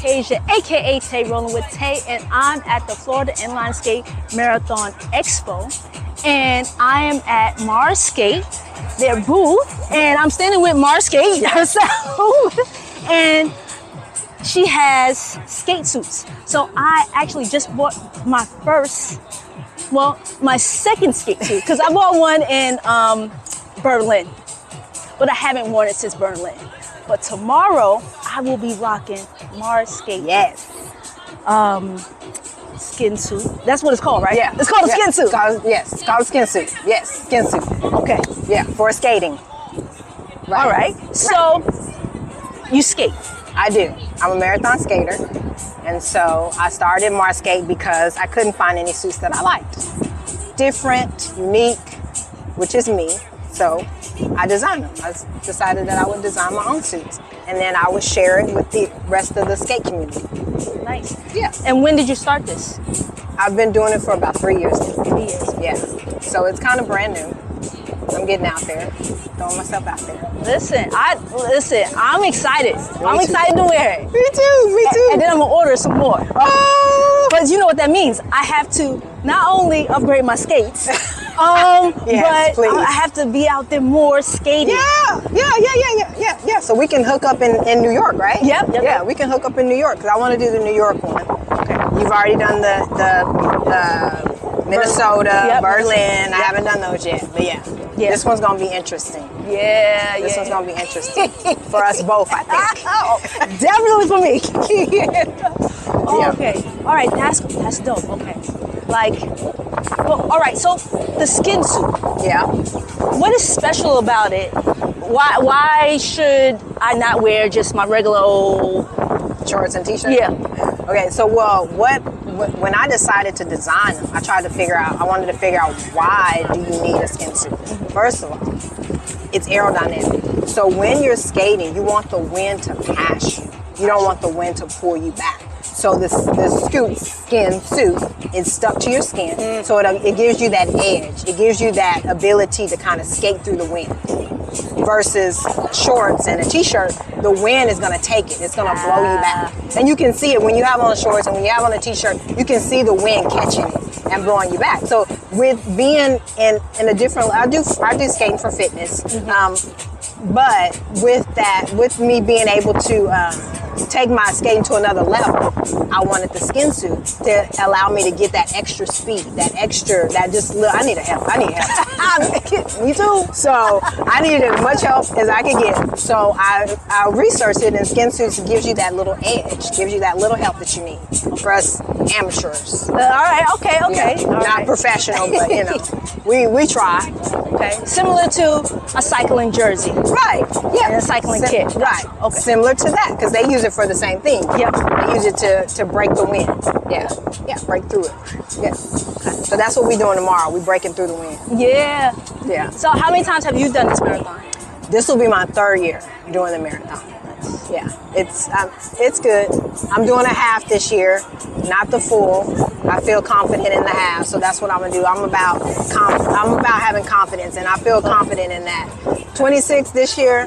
Tasia, aka Tay, rolling with Tay, and I'm at the Florida Inline Skate Marathon Expo, and I am at Mars Skate, their booth, and I'm standing with Mars Skate herself, and she has skate suits. So I actually just bought my second skate suit, because I bought one in Berlin, but I haven't worn it since Berlin. But tomorrow, I will be rocking Mars Skate. Yes. Skin suit. That's what it's called, right? Yeah. It's called a skin suit. Yes, it's called a skin suit. Yes, skin suit. Okay. Yeah, for skating. Right. All right. So, you skate. I do. I'm a marathon skater. And so I started Mars Skate because I couldn't find any suits that I liked. Different, unique, which is me. So I designed them. I decided that I would design my own suits. And then I would share it with the rest of the skate community. Nice. Yeah. And when did you start this? I've been doing it for about 3 years now. 3 years. Yeah. So it's kind of brand new. I'm getting out there, throwing myself out there. Listen, I'm excited. I'm too. excited to wear it. Me too. And then I'm gonna order some more. Oh! But you know what that means? I have to not only upgrade my skates, Yes, but please. I have to be out there more skating. Yeah. So we can hook up in New York, right? Yep. Yeah, we can hook up in New York because I want to do the New York one. Okay. You've already done the Minnesota, Berlin. I haven't done those yet, but yeah. This one's gonna be interesting. This one's gonna be interesting for us both, I think. Definitely for me. Okay. All right. That's dope. Okay. All right. So the skin suit. Yeah. What is special about it? Why should I not wear just my regular old shorts and t-shirts? Yeah. Okay. So when I decided to design them, I wanted to figure out why do you need a skin suit? First of all, it's aerodynamic. So when you're skating, you want the wind to pass you. You don't want the wind to pull you back. So the skin suit is stuck to your skin, so it gives you that edge. It gives you that ability to kind of skate through the wind. Versus shorts and a t-shirt, the wind is going to take it. It's going to blow you back. And you can see it when you have on shorts and when you have on a t-shirt, you can see the wind catching it and blowing you back. So with being in a different, I do skating for fitness. But with me being able to take my skating to another level, I wanted the skin suit to allow me to get that extra speed, I need help. Me too. So I needed as much help as I could get. So I researched it, and skin suits gives you that little edge, gives you that little help that you need for us amateurs. All right. Okay. Yeah, not professional, but we try. Okay. Similar to a cycling jersey. Right. Yeah. And a cycling kit. Right. Okay. Similar to that, because they use it for the same thing. Yep. They use it to break the wind. Yeah. Yeah. Break through it. Yeah. Okay. So that's what we're doing tomorrow. We're breaking through the wind. Yeah. Yeah. So how many times have you done this marathon? This will be my 3rd year doing the marathon. Yeah, it's good. I'm doing a half this year, not the full. I feel confident in the half, so that's what I'm gonna do. I'm about having confidence, and I feel confident in that. 26 this year,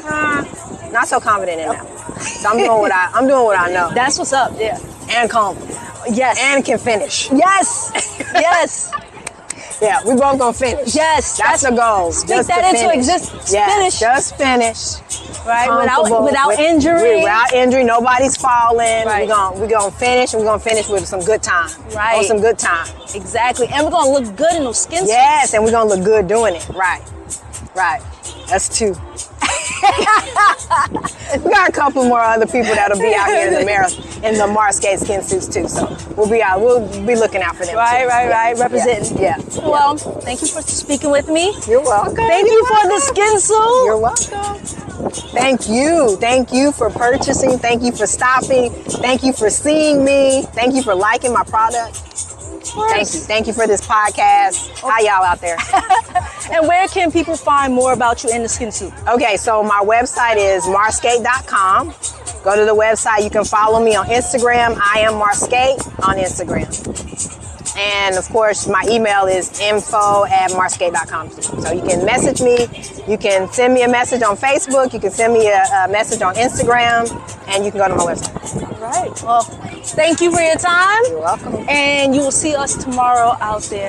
not so confident in that. So I'm doing what I know. That's what's up. Yeah. And confident. Yes. And can finish. Yes. Yes. Yeah, we both gonna finish. Yes. That's the goal. Speak that into existence. Yeah, Finish. Just finish. Right, without injury. Without injury, nobody's falling. Right. We're gonna finish, and we're gonna finish with some good time. Right. On some good time. Exactly. And we're gonna look good in those skin suits. Yes, and we're gonna look good doing it. Right. That's 2. We got a couple more other people that'll be out here in the Mars Skate skin suits too. So we'll be looking out for them. Right. Representing. Yeah. Well, thank you for speaking with me. You're welcome. Thank you for the skin suit. You're welcome. Thank you. Thank you for purchasing. Thank you for stopping. Thank you for seeing me. Thank you for liking my product. Thank you. Thank you for this podcast. How y'all out there? And where can people find more about you in the skin suit? Okay, so my website is marskate.com. Go to the website. You can follow me on Instagram. I am Marskate on Instagram. And of course, my email is info@marskate.com. So you can message me. You can send me a message on Facebook. You can send me a message on Instagram, and you can go to my website. All right. Well, thank you for your time. You're welcome. And you will see us tomorrow out there.